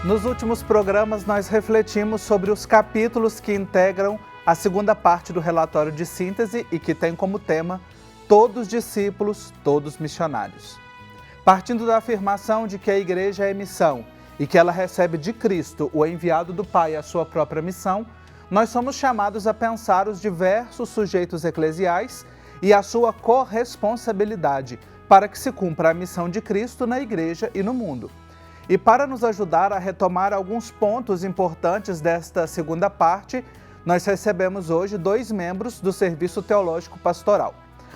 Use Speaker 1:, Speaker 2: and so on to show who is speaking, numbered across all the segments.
Speaker 1: Nos últimos programas, nós refletimos sobre os capítulos que integram a segunda parte do relatório de síntese e que tem como tema todos discípulos, todos missionários. Partindo da afirmação de que a igreja é missão e que ela recebe de Cristo, o enviado do Pai, a sua própria missão, nós somos chamados a pensar os diversos sujeitos eclesiais e a sua corresponsabilidade para que se cumpra a missão de Cristo na igreja e no mundo. E para nos ajudar a retomar alguns pontos importantes desta segunda parte, nós recebemos hoje 2 membros do Serviço Teológico Pastoral.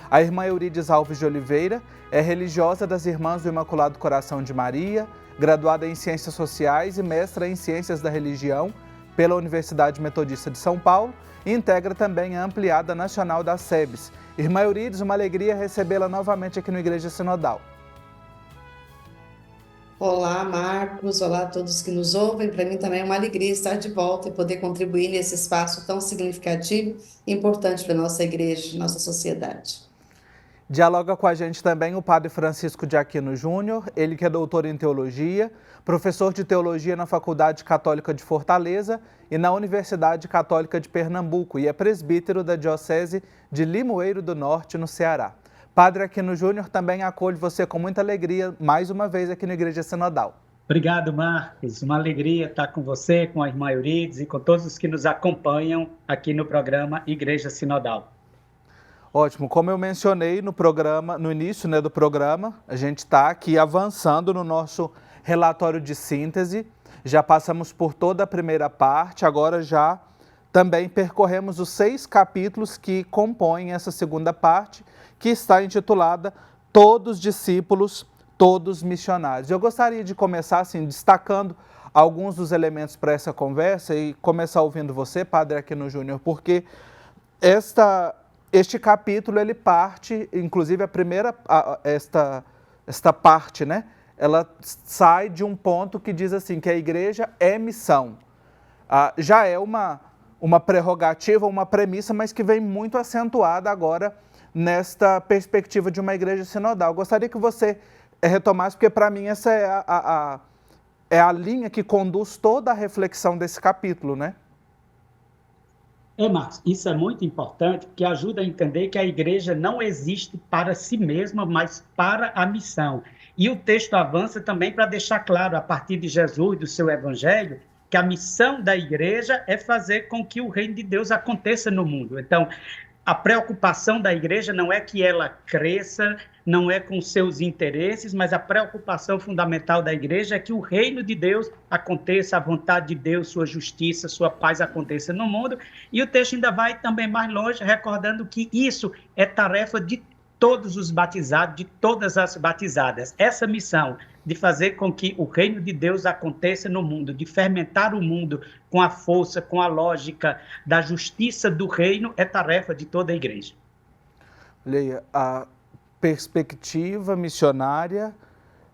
Speaker 1: A irmã Eurides Alves de Oliveira é religiosa das Irmãs do Imaculado Coração de Maria, graduada em Ciências Sociais e mestra em Ciências da Religião pela Universidade Metodista de São Paulo e integra também a Ampliada Nacional da SEBS. Irmã Eurides, uma alegria recebê-la novamente aqui no Igreja Sinodal.
Speaker 2: Olá, Marcos. Olá a todos que nos ouvem. Para mim também é uma alegria estar de volta e poder contribuir nesse espaço tão significativo e importante para a nossa igreja, nossa sociedade.
Speaker 1: Dialoga com a gente também o Padre Francisco de Aquino Júnior, ele que é doutor em teologia, professor de teologia na Faculdade Católica de Fortaleza e na Universidade Católica de Pernambuco e é presbítero da Diocese de Limoeiro do Norte, no Ceará. Padre Aquino Júnior, também acolhe você com muita alegria mais uma vez aqui na Igreja Sinodal.
Speaker 3: Obrigado, Marcos. Uma alegria estar com você, com a irmã Eurides e com todos os que nos acompanham aqui no programa Igreja Sinodal.
Speaker 1: Ótimo. Como eu mencionei no programa, no início do programa, a gente está aqui avançando no nosso relatório de síntese. Já passamos por toda a primeira parte, agora já também percorremos os 6 capítulos que compõem essa segunda parte, que está intitulada Todos discípulos, todos missionários. Eu gostaria de começar assim, destacando alguns dos elementos para essa conversa e começar ouvindo você, Padre Aquino Júnior, porque este capítulo, ele parte, inclusive esta parte, né? Ela sai de um ponto que diz assim, que a igreja é missão. Já é uma prerrogativa, uma premissa, mas que vem muito acentuada agora nesta perspectiva de uma igreja sinodal. Gostaria que você retomasse, porque para mim essa é a linha que conduz toda a reflexão desse capítulo, né?
Speaker 3: Marcos, isso é muito importante, porque ajuda a entender que a igreja não existe para si mesma, mas para a missão. E o texto avança também para deixar claro, a partir de Jesus, do seu evangelho, que a missão da igreja é fazer com que o reino de Deus aconteça no mundo. Então, a preocupação da igreja não é que ela cresça, não é com seus interesses, mas a preocupação fundamental da igreja é que o reino de Deus aconteça, a vontade de Deus, sua justiça, sua paz aconteça no mundo. E o texto ainda vai também mais longe, recordando que isso é tarefa de todos os batizados, de todas as batizadas. Essa missão de fazer com que o reino de Deus aconteça no mundo, de fermentar o mundo com a força, com a lógica da justiça do reino, é tarefa de toda a igreja.
Speaker 1: Leia, a perspectiva missionária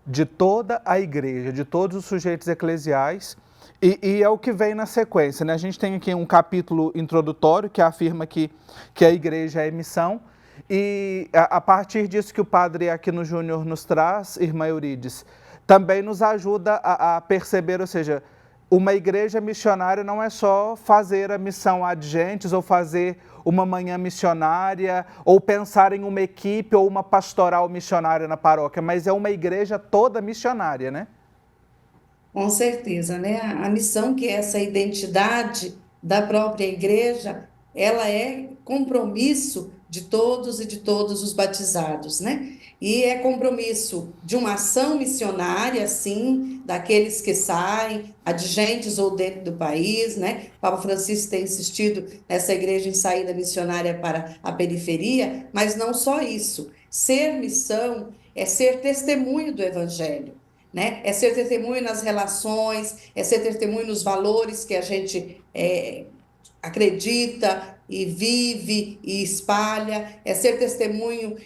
Speaker 1: de toda a igreja, de todos os sujeitos eclesiais, e é o que vem na sequência, né? A gente tem aqui um capítulo introdutório que afirma que a igreja é missão, e a partir disso que o Padre Aquino Júnior nos traz, irmã Eurides, também nos ajuda a perceber, ou seja, uma igreja missionária não é só fazer a missão ad gentes ou fazer uma manhã missionária ou pensar em uma equipe ou uma pastoral missionária na paróquia, mas é uma igreja toda missionária, né?
Speaker 2: Com certeza, né? A missão, que é essa identidade da própria igreja, ela é compromisso de todos e de todos os batizados, né? E é compromisso de uma ação missionária, sim, daqueles que saem, adjentes ou dentro do país, né? O Papa Francisco tem insistido nessa igreja em saída missionária para a periferia, mas não só isso. Ser missão é ser testemunho do Evangelho, né? É ser testemunho nas relações, é ser testemunho nos valores que a gente acredita e vive e espalha, é ser testemunho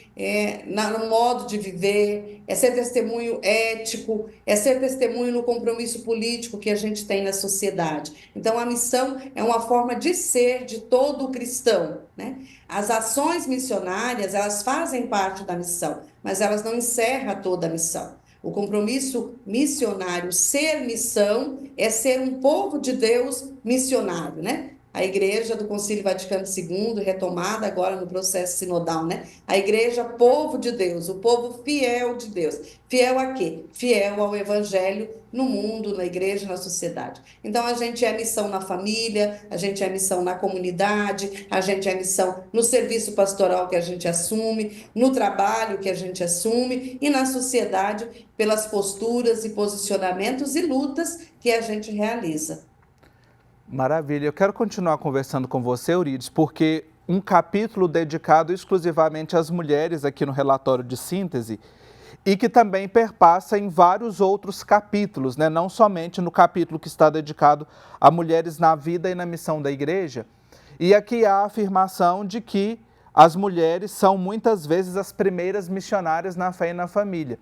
Speaker 2: no modo de viver, é ser testemunho ético, é ser testemunho no compromisso político que a gente tem na sociedade. Então, a missão é uma forma de ser de todo cristão, né? As ações missionárias, elas fazem parte da missão, mas elas não encerram toda a missão. O compromisso missionário, ser missão, é ser um povo de Deus missionário, né? A Igreja do Concílio Vaticano II, retomada agora no processo sinodal, né? A Igreja, povo de Deus, o povo fiel de Deus. Fiel a quê? Fiel ao Evangelho no mundo, na Igreja, na sociedade. Então, a gente é missão na família, a gente é missão na comunidade, a gente é missão no serviço pastoral que a gente assume, no trabalho que a gente assume e na sociedade pelas posturas e posicionamentos e lutas que a gente realiza.
Speaker 1: Maravilha. Eu quero continuar conversando com você, Eurides, porque um capítulo dedicado exclusivamente às mulheres aqui no relatório de síntese e que também perpassa em vários outros capítulos, né? Não somente no capítulo que está dedicado a mulheres na vida e na missão da igreja. E aqui há a afirmação de que as mulheres são muitas vezes as primeiras missionárias na fé e na família.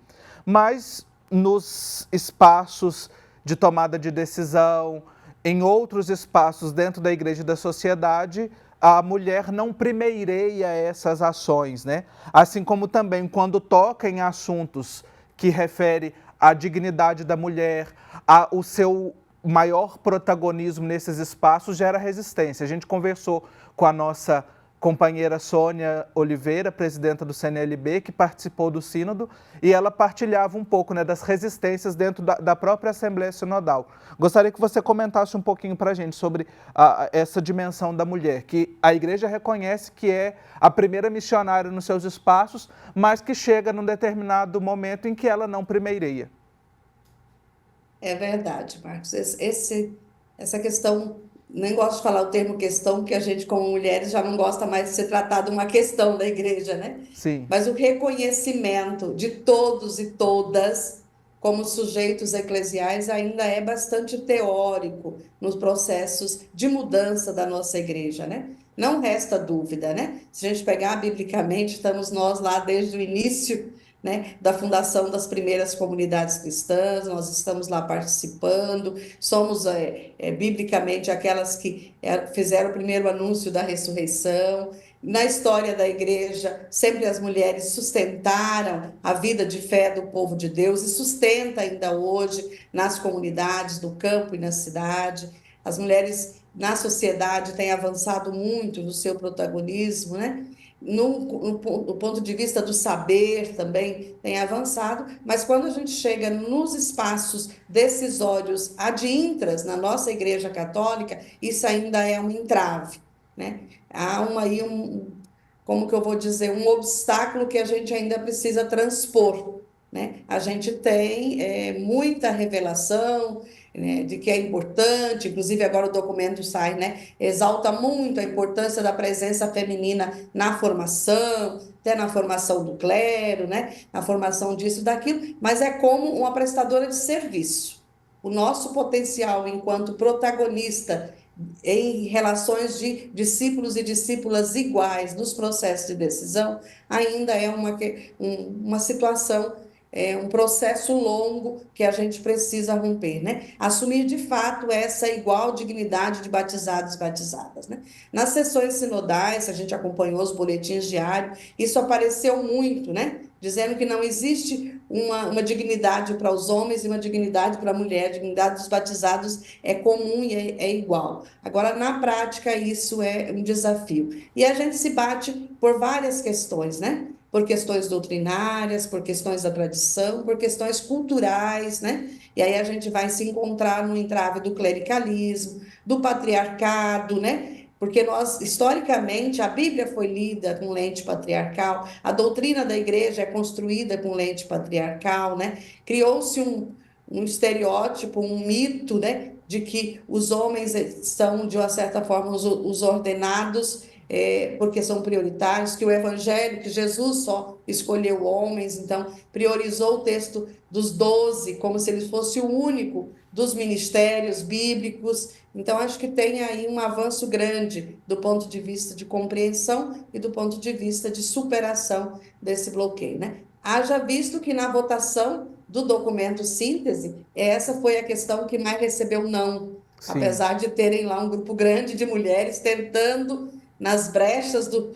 Speaker 1: Mas nos espaços de tomada de decisão, em outros espaços dentro da igreja e da sociedade, a mulher não primeireia essas ações, né? Assim como também quando toca em assuntos que refere à dignidade da mulher, o seu maior protagonismo nesses espaços gera resistência. A gente conversou com a nossa companheira Sônia Oliveira, presidenta do CNLB, que participou do sínodo, e ela partilhava um pouco, né, das resistências dentro da própria Assembleia Sinodal. Gostaria que você comentasse um pouquinho para a gente sobre essa dimensão da mulher, que a igreja reconhece que é a primeira missionária nos seus espaços, mas que chega num determinado momento em que ela não primeireia.
Speaker 2: É verdade, Marcos. Essa questão, nem gosto de falar o termo questão, porque a gente, como mulheres, já não gosta mais de ser tratado uma questão da igreja, né?
Speaker 1: Sim.
Speaker 2: Mas o reconhecimento de todos e todas como sujeitos eclesiais ainda é bastante teórico nos processos de mudança da nossa igreja, né? Não resta dúvida, né? Se a gente pegar biblicamente, estamos nós lá desde o início, né, da fundação das primeiras comunidades cristãs, nós estamos lá participando, somos biblicamente aquelas que fizeram o primeiro anúncio da ressurreição. Na história da igreja, sempre as mulheres sustentaram a vida de fé do povo de Deus e sustenta ainda hoje nas comunidades, no campo e na cidade. As mulheres na sociedade têm avançado muito no seu protagonismo, né? No ponto de vista do saber também tem avançado, mas quando a gente chega nos espaços decisórios ad intras na nossa Igreja Católica, isso ainda é um entrave, né? Há como que eu vou dizer, um obstáculo que a gente ainda precisa transpor, né? A gente tem muita revelação, né, de que é importante, inclusive agora o documento sai, né, exalta muito a importância da presença feminina na formação, até na formação do clero, né, na formação disso e daquilo, mas é como uma prestadora de serviço. O nosso potencial enquanto protagonista em relações de discípulos e discípulas iguais nos processos de decisão, ainda é uma situação, um processo longo que a gente precisa romper, né? Assumir de fato essa igual dignidade de batizados e batizadas, né? Nas sessões sinodais, a gente acompanhou os boletins diários, isso apareceu muito, né? Dizendo que não existe uma dignidade para os homens e uma dignidade para a mulher, a dignidade dos batizados é comum e é igual. Agora, na prática, isso é um desafio. E a gente se bate por várias questões, né? Por questões doutrinárias, por questões da tradição, por questões culturais, né? E aí a gente vai se encontrar no entrave do clericalismo, do patriarcado, né? Porque nós, historicamente, a Bíblia foi lida com lente patriarcal, a doutrina da igreja é construída com lente patriarcal, né? Criou-se um estereótipo, um mito, né? De que os homens são, de uma certa forma, os ordenados, porque são prioritários, que o evangelho, que Jesus só escolheu homens, então priorizou o texto dos 12 como se ele fosse o único dos ministérios bíblicos. Então acho que tem aí um avanço grande do ponto de vista de compreensão e do ponto de vista de superação desse bloqueio, né? Haja visto que na votação do documento síntese, essa foi a questão que mais recebeu não,
Speaker 1: Sim.
Speaker 2: apesar de terem lá um grupo grande de mulheres tentando nas brechas do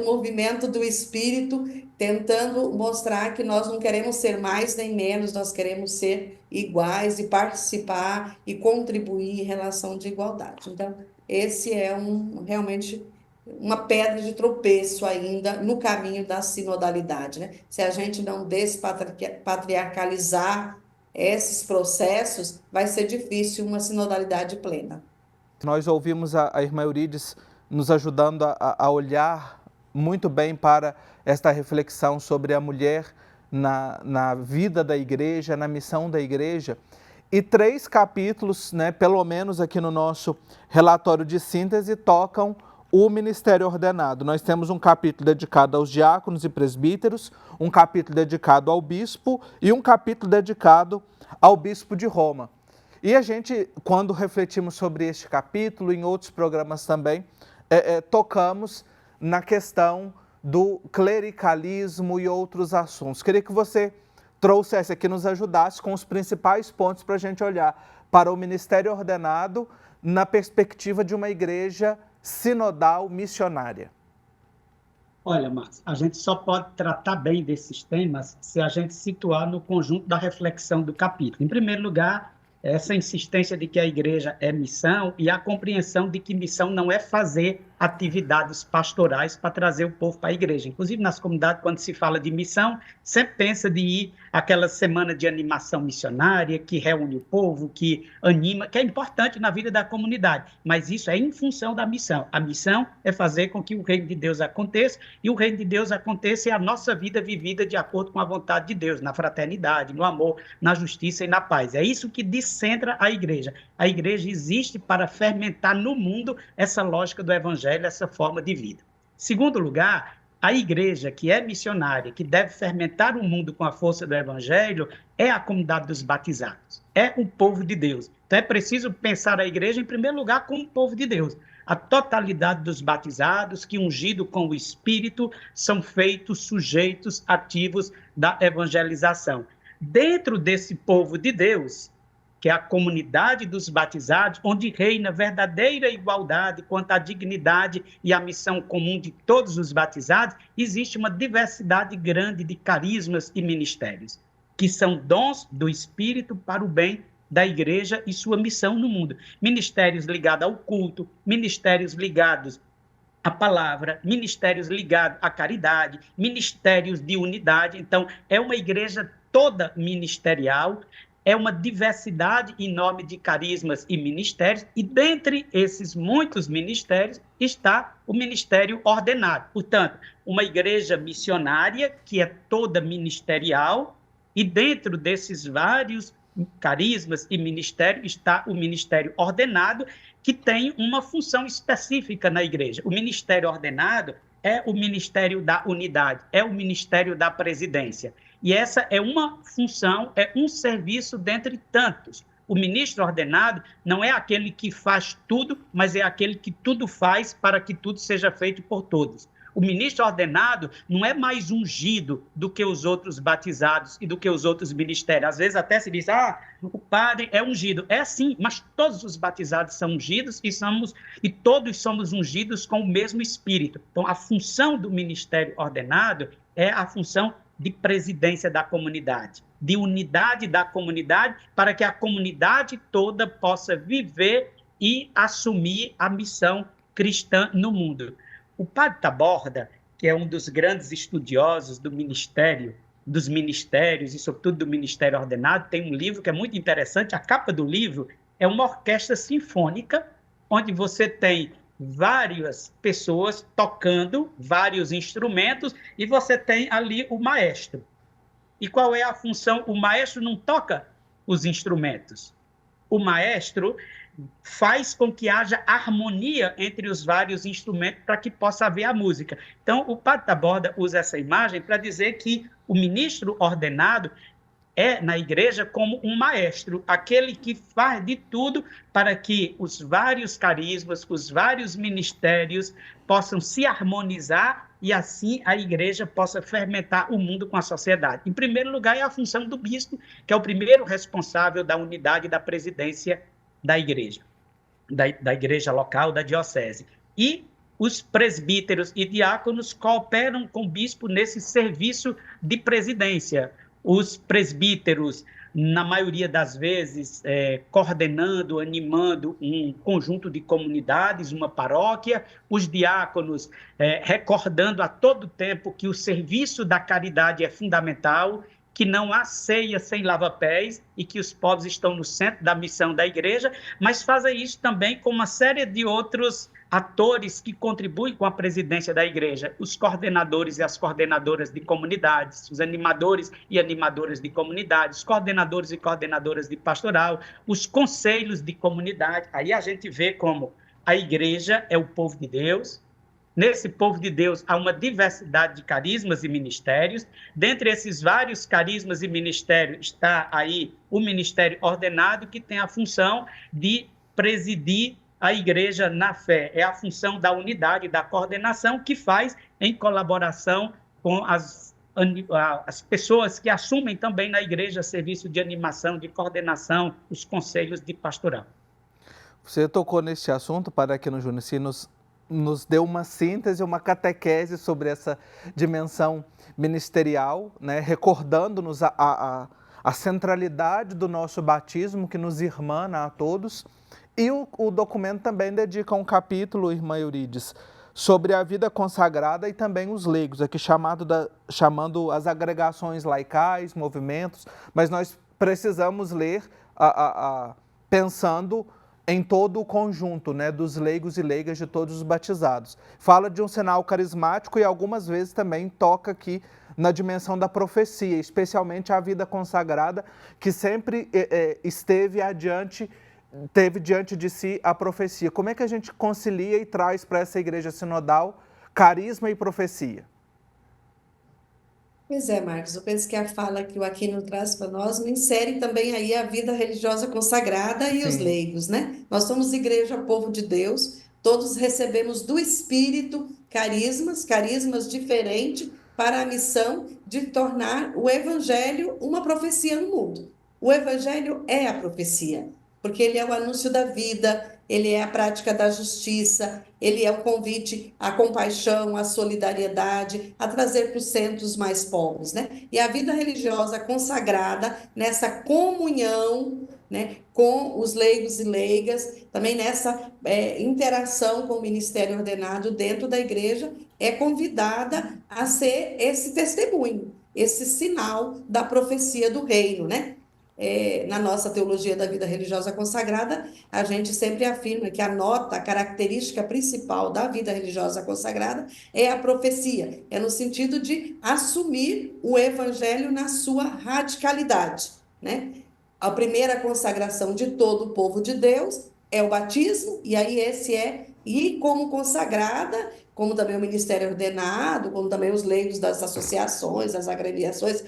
Speaker 2: movimento do Espírito, tentando mostrar que nós não queremos ser mais nem menos, nós queremos ser iguais e participar e contribuir em relação de igualdade. Então, esse é realmente uma pedra de tropeço ainda no caminho da sinodalidade, né? Se a gente não despatriarcalizar esses processos, vai ser difícil uma sinodalidade plena.
Speaker 1: Nós ouvimos a irmã Eurídice nos ajudando a olhar muito bem para esta reflexão sobre a mulher na vida da igreja, na missão da igreja. E 3 capítulos, né, pelo menos aqui no nosso relatório de síntese, tocam o ministério ordenado. Nós temos um capítulo dedicado aos diáconos e presbíteros, um capítulo dedicado ao bispo e um capítulo dedicado ao bispo de Roma. E a gente, quando refletimos sobre este capítulo, em outros programas também, tocamos na questão do clericalismo e outros assuntos. Queria que você trouxesse aqui, nos ajudasse com os principais pontos para a gente olhar para o ministério ordenado na perspectiva de uma igreja sinodal missionária.
Speaker 3: Olha, Márcio, a gente só pode tratar bem desses temas se a gente situar no conjunto da reflexão do capítulo. Em primeiro lugar, essa insistência de que a igreja é missão e a compreensão de que missão não é fazer atividades pastorais para trazer o povo para a igreja. Inclusive, nas comunidades, quando se fala de missão, sempre pensa de ir àquela semana de animação missionária, que reúne o povo, que anima, que é importante na vida da comunidade. Mas isso é em função da missão. A missão é fazer com que o reino de Deus aconteça, e o reino de Deus aconteça é a nossa vida vivida de acordo com a vontade de Deus, na fraternidade, no amor, na justiça e na paz. É isso que descentra a igreja. A igreja existe para fermentar no mundo essa lógica do evangelho, essa forma de vida. Segundo lugar, a igreja que é missionária, que deve fermentar o mundo com a força do evangelho, é a comunidade dos batizados, é o povo de Deus. Então é preciso pensar a igreja, em primeiro lugar, como o povo de Deus. A totalidade dos batizados, que ungido com o Espírito, são feitos sujeitos ativos da evangelização. Dentro desse povo de Deus, que é a comunidade dos batizados, onde reina verdadeira igualdade quanto à dignidade e à missão comum de todos os batizados, existe uma diversidade grande de carismas e ministérios, que são dons do Espírito para o bem da igreja e sua missão no mundo. Ministérios ligados ao culto, ministérios ligados à palavra, ministérios ligados à caridade, ministérios de unidade. Então, é uma igreja toda ministerial, é uma diversidade enorme de carismas e ministérios, e dentre esses muitos ministérios está o ministério ordenado. Portanto, uma igreja missionária que é toda ministerial, e dentro desses vários carismas e ministérios está o ministério ordenado, que tem uma função específica na igreja. O ministério ordenado é o ministério da unidade, é o ministério da presidência. E essa é uma função, é um serviço dentre tantos. O ministro ordenado não é aquele que faz tudo, mas é aquele que tudo faz para que tudo seja feito por todos. O ministro ordenado não é mais ungido do que os outros batizados e do que os outros ministérios. Às vezes até se diz, o padre é ungido. É sim, mas todos os batizados são ungidos e todos somos ungidos com o mesmo Espírito. Então, a função do ministério ordenado é a função de presidência da comunidade, de unidade da comunidade, para que a comunidade toda possa viver e assumir a missão cristã no mundo. O padre Taborda, que é um dos grandes estudiosos do ministério, dos ministérios e, sobretudo, do ministério ordenado, tem um livro que é muito interessante. A capa do livro é uma orquestra sinfônica, onde você tem várias pessoas tocando vários instrumentos e você tem ali o maestro. E qual é a função? O maestro não toca os instrumentos. O maestro faz com que haja harmonia entre os vários instrumentos para que possa haver a música. Então, o padre Taborda usa essa imagem para dizer que o ministro ordenado é, na igreja, como um maestro, aquele que faz de tudo para que os vários carismas, os vários ministérios possam se harmonizar e assim a igreja possa fermentar o mundo com a sociedade. Em primeiro lugar, é a função do bispo, que é o primeiro responsável da unidade da presidência da igreja, da igreja local, da diocese. E os presbíteros e diáconos cooperam com o bispo nesse serviço de presidência. Os presbíteros, na maioria das vezes, coordenando, animando um conjunto de comunidades, uma paróquia, os diáconos recordando a todo tempo que o serviço da caridade é fundamental, que não há ceia sem lava-pés e que os pobres estão no centro da missão da igreja, mas fazem isso também com uma série de outros atores que contribuem com a presidência da igreja, os coordenadores e as coordenadoras de comunidades, os animadores e animadoras de comunidades, os coordenadores e coordenadoras de pastoral, os conselhos de comunidade. Aí a gente vê como a igreja é o povo de Deus. Nesse povo de Deus há uma diversidade de carismas e ministérios. Dentre esses vários carismas e ministérios está aí o ministério ordenado, que tem a função de presidir a igreja na fé. É a função da unidade, da coordenação, que faz em colaboração com as pessoas que assumem também na igreja serviço de animação, de coordenação, os conselhos de pastoral.
Speaker 1: Você tocou neste assunto, Padre Aquino Júnior, se nos deu uma síntese, uma catequese sobre essa dimensão ministerial, né? Recordando-nos a centralidade do nosso batismo, que nos irmana a todos. E o documento também dedica um capítulo, irmã Eurides, sobre a vida consagrada e também os leigos, aqui chamando as agregações laicais, movimentos, mas nós precisamos ler pensando em todo o conjunto, né, dos leigos e leigas de todos os batizados. Fala de um sinal carismático e algumas vezes também toca aqui na dimensão da profecia, especialmente a vida consagrada, que sempre teve diante de si a profecia. Como é que a gente concilia e traz para essa igreja sinodal carisma e profecia?
Speaker 2: Pois é, Marcos, eu penso que a fala que o Aquino traz para nós insere também aí a vida religiosa consagrada e os
Speaker 1: Sim.
Speaker 2: leigos, né? Nós somos igreja, povo de Deus, todos recebemos do Espírito carismas diferentes para a missão de tornar o Evangelho uma profecia no mundo. O Evangelho é a profecia, porque ele é o anúncio da vida, ele é a prática da justiça, ele é o convite à compaixão, à solidariedade, a trazer para os centros mais pobres, né? E a vida religiosa consagrada nessa comunhão, né, com os leigos e leigas, também nessa interação com o ministério ordenado dentro da igreja, é convidada a ser esse testemunho, esse sinal da profecia do reino, né? Na nossa teologia da vida religiosa consagrada, a gente sempre afirma que a característica principal da vida religiosa consagrada é a profecia, é no sentido de assumir o evangelho na sua radicalidade, né? A primeira consagração de todo o povo de Deus é o batismo, e aí e como consagrada, como também o ministério ordenado, como também os leigos das associações, das agremiações,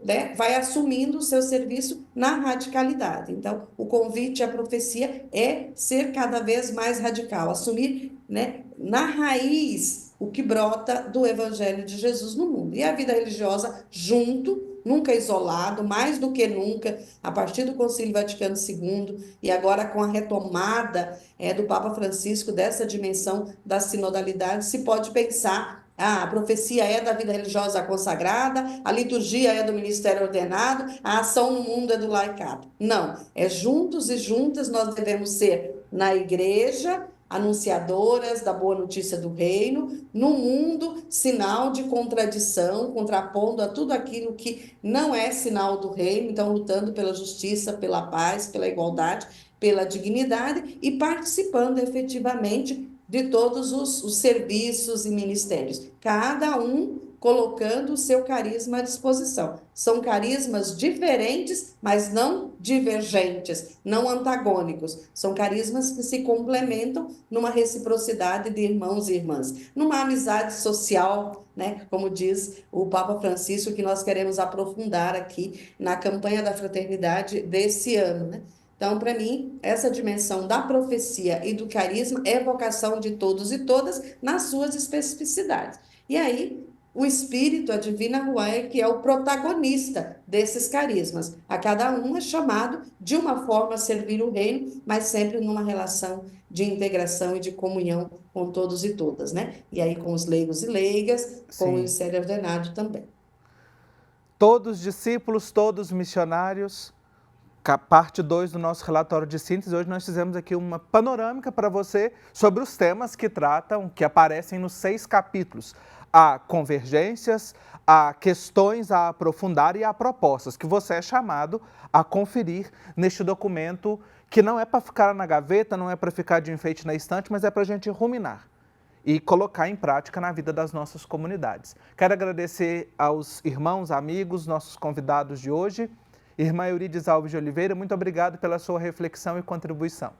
Speaker 2: né, vai assumindo o seu serviço na radicalidade. Então, o convite à profecia é ser cada vez mais radical, assumir, né, na raiz o que brota do Evangelho de Jesus no mundo. E a vida religiosa junto, nunca isolado, mais do que nunca, a partir do Concílio Vaticano II e agora com a retomada do Papa Francisco dessa dimensão da sinodalidade, se pode pensar a profecia é da vida religiosa consagrada, a liturgia é do ministério ordenado, a ação no mundo é do laicado. Não, juntos e juntas nós devemos ser na igreja, anunciadoras da boa notícia do reino, no mundo, sinal de contradição, contrapondo a tudo aquilo que não é sinal do reino, então lutando pela justiça, pela paz, pela igualdade, pela dignidade e participando efetivamente de todos os serviços e ministérios, cada um colocando o seu carisma à disposição. São carismas diferentes, mas não divergentes, não antagônicos. São carismas que se complementam numa reciprocidade de irmãos e irmãs, numa amizade social, né? Como diz o Papa Francisco, que nós queremos aprofundar aqui na campanha da fraternidade desse ano, né? Então, para mim, essa dimensão da profecia e do carisma é vocação de todos e todas nas suas especificidades. E aí, o Espírito, a Divina Ruach, que é o protagonista desses carismas. A cada um é chamado de uma forma a servir o reino, mas sempre numa relação de integração e de comunhão com todos e todas, né? E aí com os leigos e leigas, com o
Speaker 1: Sim.
Speaker 2: ministério ordenado também.
Speaker 1: Todos discípulos, todos missionários. Parte 2 do nosso relatório de síntese. Hoje nós fizemos aqui uma panorâmica para você sobre os temas que aparecem nos 6 capítulos. Há convergências, há questões a aprofundar e há propostas que você é chamado a conferir neste documento, que não é para ficar na gaveta, não é para ficar de enfeite na estante, mas é para a gente ruminar e colocar em prática na vida das nossas comunidades. Quero agradecer aos irmãos, amigos, nossos convidados de hoje. Irmã Eurides Alves de Oliveira, muito obrigado pela sua reflexão e contribuição.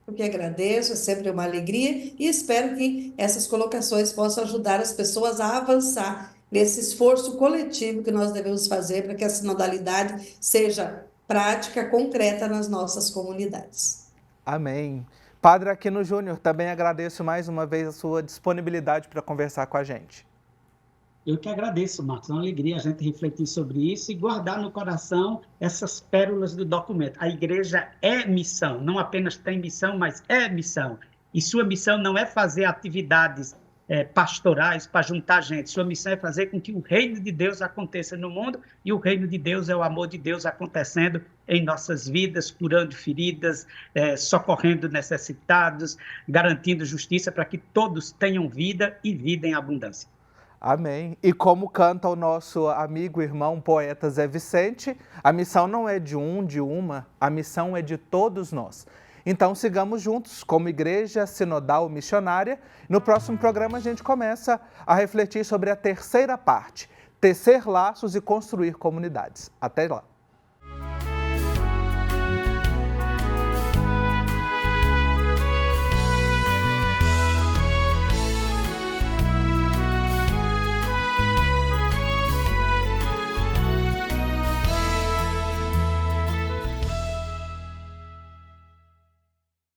Speaker 2: Eu que agradeço, é sempre uma alegria e espero que essas colocações possam ajudar as pessoas a avançar nesse esforço coletivo que nós devemos fazer para que a sinodalidade seja prática, concreta nas nossas comunidades.
Speaker 1: Amém. Padre Aquino Júnior, também agradeço mais uma vez a sua disponibilidade para conversar com a gente.
Speaker 3: Eu que agradeço, Marcos. É uma alegria a gente refletir sobre isso e guardar no coração essas pérolas do documento. A igreja é missão, não apenas tem missão, mas é missão. E sua missão não é fazer atividades pastorais para juntar gente. Sua missão é fazer com que o reino de Deus aconteça no mundo, e o reino de Deus é o amor de Deus acontecendo em nossas vidas, curando feridas, socorrendo necessitados, garantindo justiça para que todos tenham vida e vida em abundância.
Speaker 1: Amém. E como canta o nosso amigo, irmão, poeta Zé Vicente, a missão não é de um, de uma, a missão é de todos nós. Então sigamos juntos como igreja sinodal missionária. No próximo programa a gente começa a refletir sobre a terceira parte, tecer laços e construir comunidades. Até lá.